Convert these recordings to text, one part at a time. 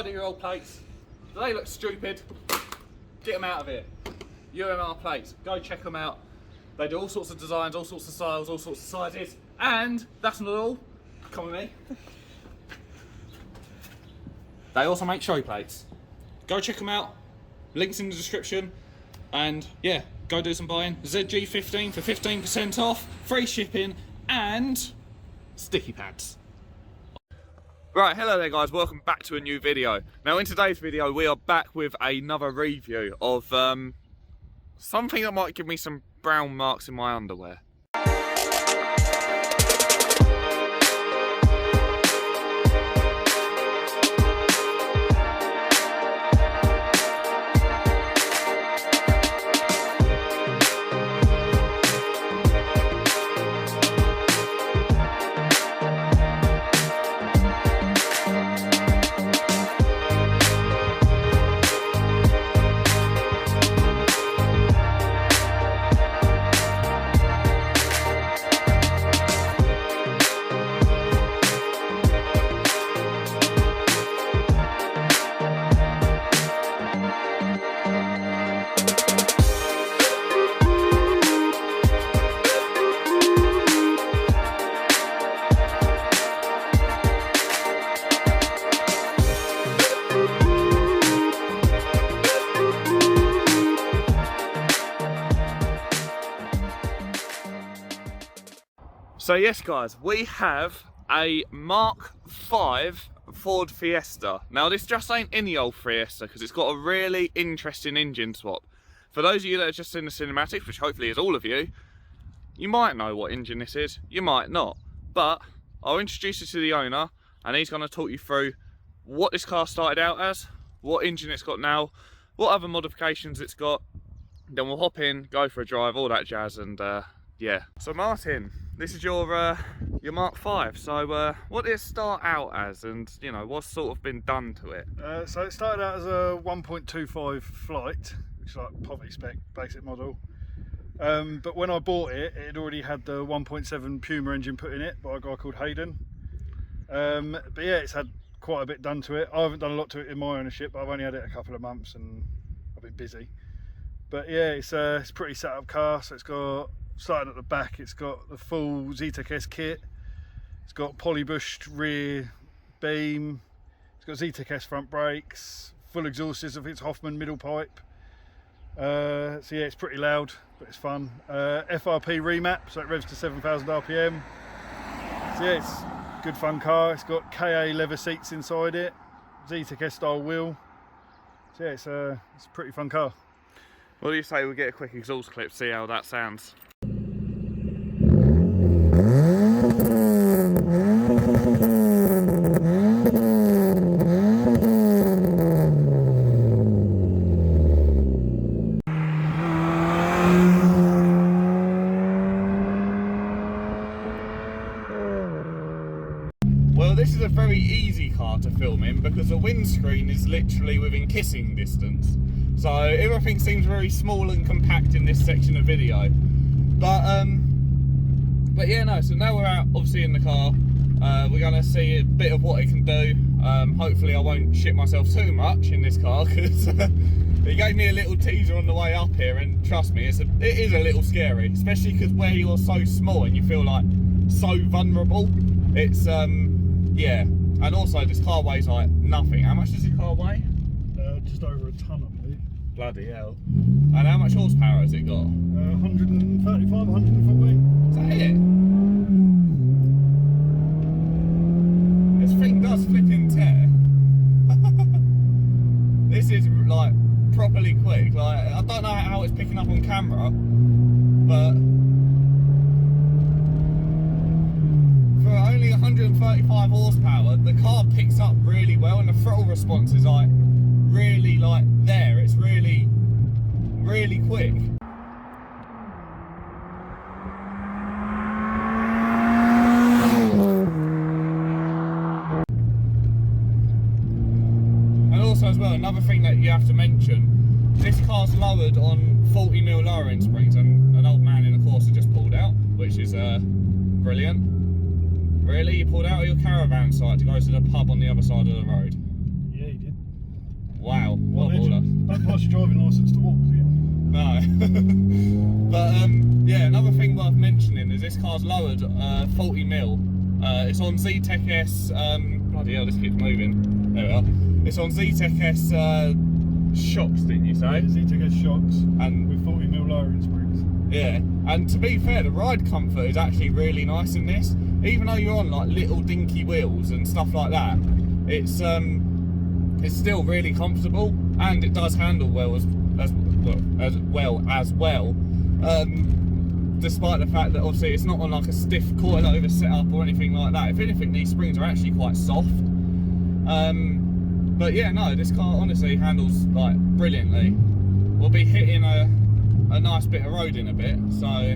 30-year-old plates. Do they look stupid? Get them out of here. UMR plates, go check them out. They do all sorts of designs, all sorts of styles, all sorts of sizes. And that's not all. Come with me. They also make show plates. Go check them out. Links in the description. And yeah, go do some buying. ZG15 for 15% off, free shipping, and sticky pads. Right, hello there guys, welcome back to a new video. Now in today's video we are back with another review of something that might give me some brown marks in my underwear. So yes guys, we have a Mark 5 Ford Fiesta. Now this just ain't any old Fiesta because it's got a really interesting engine swap. For those of you that are just in the cinematics, which hopefully is all of you, you might know what engine this is, you might not. But I'll introduce you to the owner and he's going to talk you through what this car started out as, what engine it's got now, what other modifications it's got. Then we'll hop in, go for a drive, all that jazz, and yeah. So Martin, this is your Mark 5. So what did it start out as, and you know what's sort of been done to it? So it started out as a 1.25 flight, which is like poverty spec basic model. But when I bought it, it had already had the 1.7 Puma engine put in it by a guy called Hayden. But yeah, it's had quite a bit done to it. I haven't done a lot to it in my ownership, but I've only had it a couple of months and I've been busy. But yeah, it's a pretty set up car. So it's got, starting at the back, it's got the full Zetec S kit. It's got polybushed rear beam. It's got Zetec S front brakes, full exhaust system. It's Hoffman middle pipe. So yeah, it's pretty loud, but it's fun. FRP remap, so it revs to 7,000 RPM. So yeah, it's a good fun car. It's got KA leather seats inside it, Zetec S style wheel. So yeah, it's a pretty fun car. What do you say we get a quick exhaust clip, see how that sounds? Well, this is a very easy car to film in because the windscreen is literally within kissing distance. So everything seems very small and compact in this section of video. But yeah, no, so now we're out obviously in the car. We're gonna see a bit of what it can do. Hopefully I won't shit myself too much in this car because he gave me a little teaser on the way up here, and trust me, it is a little scary, especially because where you're so small and you feel like so vulnerable. It's yeah, and also this car weighs like nothing. How much does this car weigh? Just over a ton, I believe. Bloody hell. And how much horsepower has it got? 135, 140. Is that it? This thing does flipping tear. This is like properly quick. Like, I don't know how it's picking up on camera, but for only 135 horsepower, the car picks up really well, and the throttle response is like really like there. It's really quick. And also as well, another thing that you have to mention, this car's lowered on 40mm lowering springs, and an old man in the Corsa just pulled out, which is brilliant. Really? You pulled out of your caravan site to go to the pub on the other side of the road? Yeah, he did. Wow, what a legend. baller. Don't pass your driving licence to walk, do you? No. But yeah, another thing worth mentioning is this car's lowered 40 mil. It's on ZTEC S, bloody hell, this keeps moving. There we are. It's on ZTEC S shocks, didn't you say? Yeah, ZTEC S shocks And with 40 mil lowering springs. yeah, and to be fair, the ride comfort is actually really nice in this. Even though you're on like little dinky wheels and stuff like that, it's still really comfortable, and it does handle well as well. Despite the fact that obviously it's not on like a stiff coilover setup or anything like that. If anything, these springs are actually quite soft. But yeah, no, this car honestly handles like brilliantly. We'll be hitting a nice bit of road in a bit, so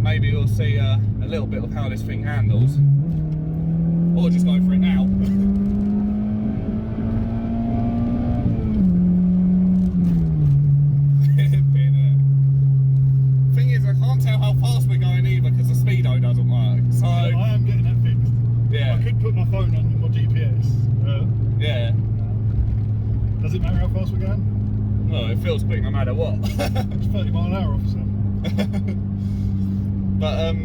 maybe we'll see a little bit of how this thing handles, or just go for it now. Thing is, I can't tell how fast we're going either because the speedo doesn't work. So I am getting that fixed. yeah, I could put my phone on my GPS. yeah. Does it matter how fast we're going? Well, it feels quick no matter what. It's 30 mile an hour, officer. But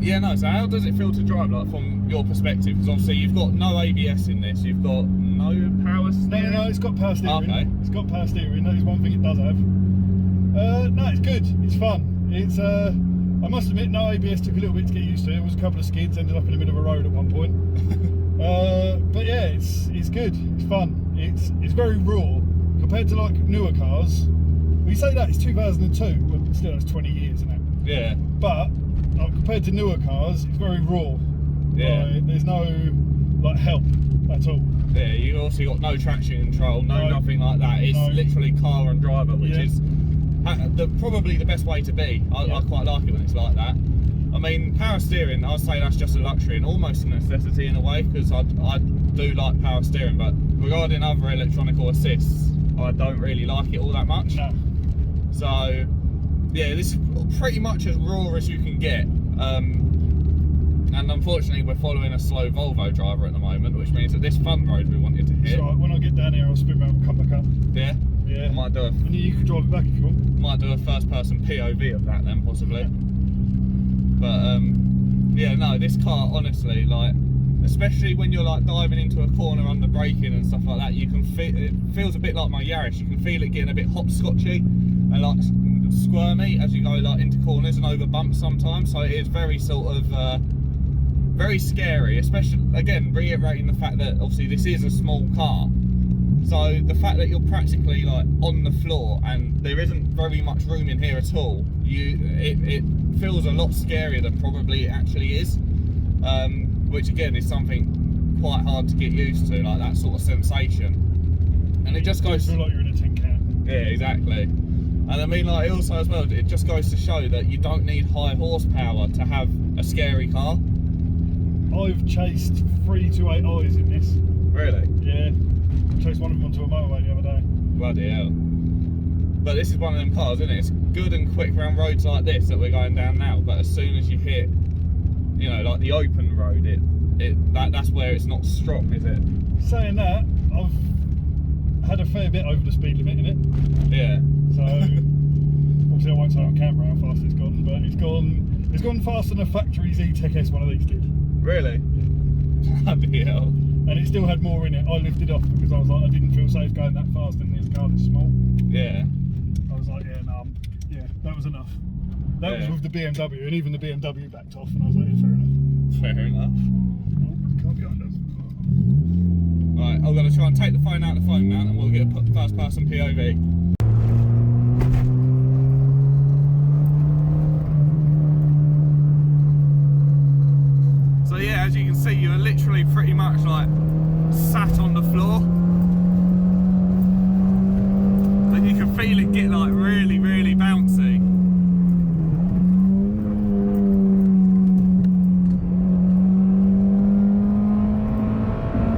yeah, no. So how does it feel to drive, like from your perspective? Because obviously you've got no ABS in this. You've got no power steering. No, it's got power steering. Okay. It's got power steering. That is one thing it does have. No, it's good. It's fun. It's I must admit, no ABS took a little bit to get used to. It was a couple of skids. Ended up in the middle of a road at one point. But yeah, it's good. It's fun. It's very raw compared to like newer cars. We say that it's 2002, well, still that's 20 years, isn't it? Yeah. But like, compared to newer cars, it's very raw. Yeah. There's no like help at all. Yeah, you also got no traction control, no nothing like that. It's No. literally car and driver, which is probably the best way to be. I quite like it when it's like that. I mean, power steering, I'd say that's just a luxury and almost a necessity in a way, because I do like power steering, but regarding other electronical assists, I don't really like it all that much. No. So, yeah, this is pretty much as raw as you can get. And unfortunately, we're following a slow Volvo driver at the moment, which means that this fun road we wanted to hit. So when I get down here, I'll spin round and come back up. Yeah? Yeah. I might do And you can drive it back if you want. might do a first person POV of that then, possibly. But yeah, no, this car honestly, like, especially when you're like diving into a corner under braking and stuff like that, you can feel it feels a bit like my Yaris. You can feel it getting a bit hopscotchy and like squirmy as you go like into corners and over bumps sometimes. So it is very sort of very scary, especially again reiterating the fact that obviously this is a small car. So the fact that you're practically like on the floor and there isn't very much room in here at all, it feels a lot scarier than probably it actually is. Which again is something quite hard to get used to, like that sort of sensation. And it just goes. You feel like you're in a tin can. Yeah, exactly. And I mean, like also as well, it just goes to show that you don't need high horsepower to have a scary car. I've chased 3 2.8i's in this. Really? Yeah. I chased one of them onto a motorway the other day. Bloody hell. But this is one of them cars, isn't it? It's good and quick round roads like this that we're going down now, but as soon as you hit, you know, like the open road, that's where it's not strong, is it? Saying that, I've had a fair bit over the speed limit in it. Yeah. So obviously I won't say on camera how fast it's gone, but it's gone faster than a factory ZTEC S one of these did. Really? Bloody hell. And it still had more in it. I lifted off because I was like, I didn't feel safe going that fast in this car this small. Yeah. I was like, yeah, no, yeah, that was enough. That was with the BMW, and even the BMW backed off, and I was like, yeah, fair enough. Fair enough. Oh, can't be under. Right, I'm going to try and take the phone out of the phone mount and we'll get a first person POV. So yeah, as you can see, you're literally pretty much like sat on the floor. And you can feel it get like really, really bouncy.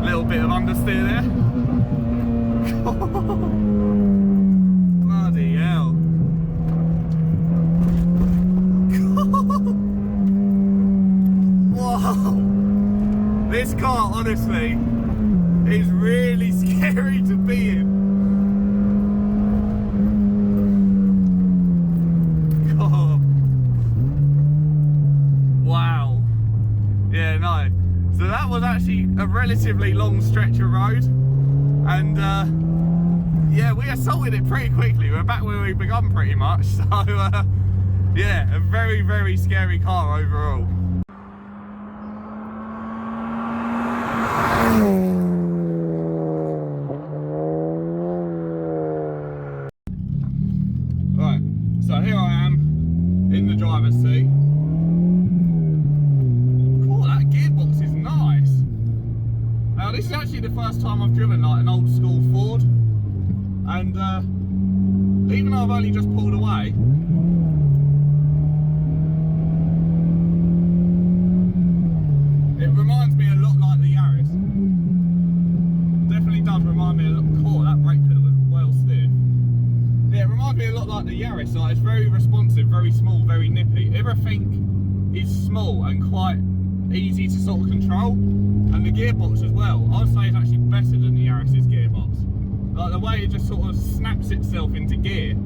Little bit of understeer there. Bloody hell. Whoa. This car honestly is really scary to be in. God. Wow. Yeah, no. So that was actually a relatively long stretch of road, and yeah, we assaulted it pretty quickly. We're back where we begun pretty much. So yeah, a very, very scary car overall. Right, so here I am in the driver's seat. Cool, that gearbox is nice. Now this is actually the first time I've driven like an old school Ford, and even though I've only just pulled away, it reminds me a lot like the Yaris. Definitely does remind me a lot. Cool, that brake pedal was well stiff. Yeah, it reminds me a lot like the Yaris. Like, it's very responsive, very small, very nippy. Everything is small and quite easy to sort of control. And the gearbox as well, I'd say it's actually better than the Yaris's gearbox. Like the way it just sort of snaps itself into gear.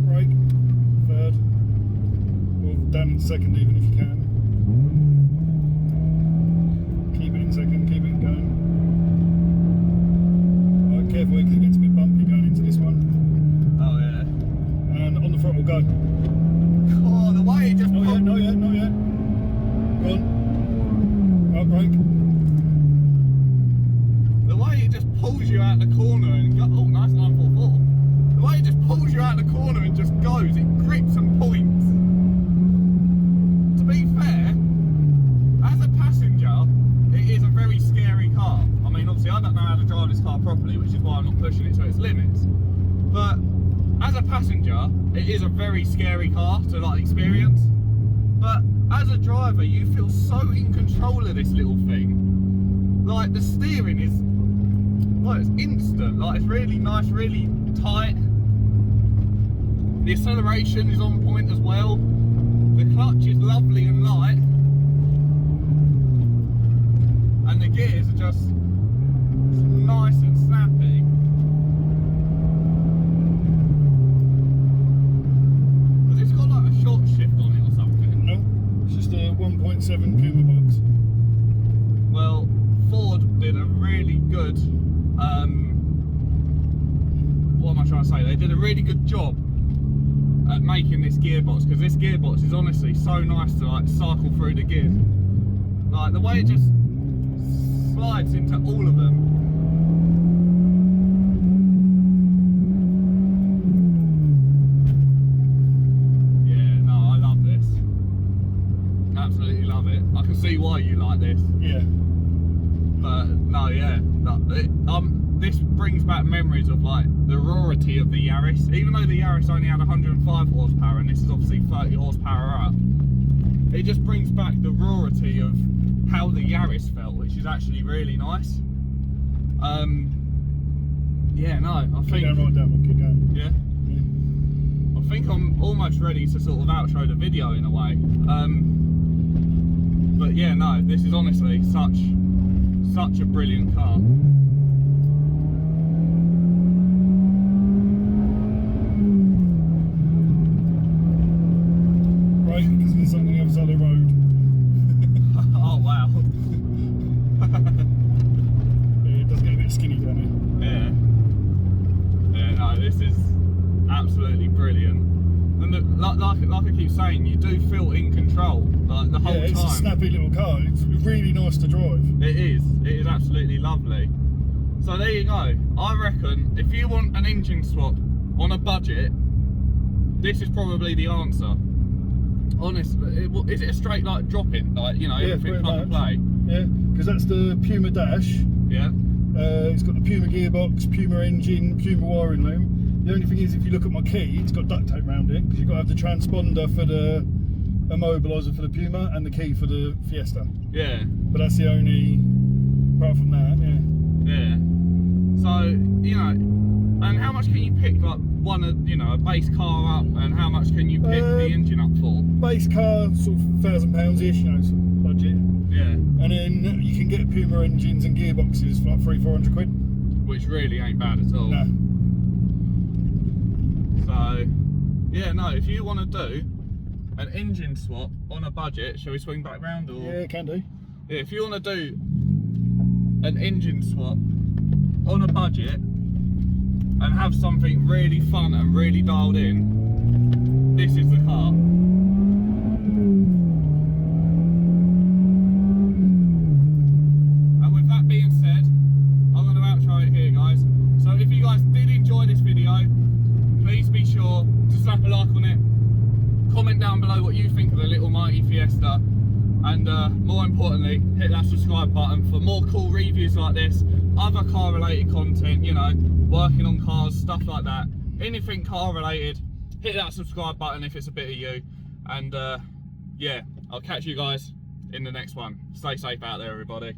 Brake, third, or down in second even if you can. Keep it in second, keep it going. Right, careful because it gets a bit bumpy going into this one. Oh yeah. And on the throttle, go. Oh, the way it just... Not yet, not yet, not yet. Go on. Right, brake. The way it just pulls you out the corner and go, oh, nice 944. The way it just pulls you out the corner and just goes, it grips and points. To be fair, as a passenger, it is a very scary car. I mean, obviously, I don't know how to drive this car properly, which is why I'm not pushing it to its limits. But as a passenger, it is a very scary car to like experience. But as a driver, you feel so in control of this little thing. Like the steering is, well, it's instant. Like it's really nice, really tight. The acceleration is on point as well. The clutch is lovely and light. And the gears are just nice and snappy. Has this got like a short shift on it or something? No, it's just a 1.7 Puma box. Well, Ford did a really good, what am I trying to say? They did a really good job at making this gearbox, because this gearbox is honestly so nice to like cycle through the gears. Like the way it just slides into all of them. Yeah, no, I love this. Absolutely love it. I can see why you like this. Yeah. But no, yeah, this brings back memories of like the rawity of the Yaris. Even though the Yaris only had 105 horsepower and this is obviously 30 horsepower up, it just brings back the rawity of how the Yaris felt, which is actually really nice. Yeah, no, I think. Keep going right down, keep going. Yeah. I think I'm almost ready to sort of outro the video in a way. But yeah, no, this is honestly such a brilliant car. Right, because there's something on the other side of the road. Oh wow. Yeah, it does get a bit skinny down Yeah. Yeah, no, this is absolutely brilliant. And like I keep saying, you do feel in control like the whole here. Yeah, it's time. a snappy little car. It's really nice to drive. It is absolutely lovely. So there you go. I reckon if you want an engine swap on a budget, this is probably the answer. Honestly, is it a straight like drop-in, like, you know, Yeah, everything plug and pretty play? Yeah, because that's the Puma dash. Yeah. It's got the Puma gearbox, Puma engine, Puma wiring loom. The only thing is, if you look at my key, it's got duct tape around it because you've got to have the transponder for the immobiliser for the Puma and the key for the Fiesta. Yeah. But that's the only, apart from that, yeah. Yeah. So, you know, and how much can you pick like a base car up, and how much can you pick the engine up for? Base car, sort of £1,000-ish, you know, sort of budget. Yeah. And then you can get Puma engines and gearboxes for like 300-400 quid. Which really ain't bad at all. No. So, yeah, no, if you want to do an engine swap on a budget, shall we swing back round? Or? Yeah, can do. Yeah, if you want to do an engine swap on a budget and have something really fun and really dialed in, this is the car. And with that being said, I'm going to outro it here, guys. So if you guys did enjoy this video, please be sure to slap a like on it, comment down below what you think of the little mighty Fiesta, and more importantly, hit that subscribe button for more cool reviews like this, other car related content, you know, working on cars, stuff like that. Anything car related, hit that subscribe button if it's a bit of you. And yeah, I'll catch you guys in the next one. Stay safe out there, everybody.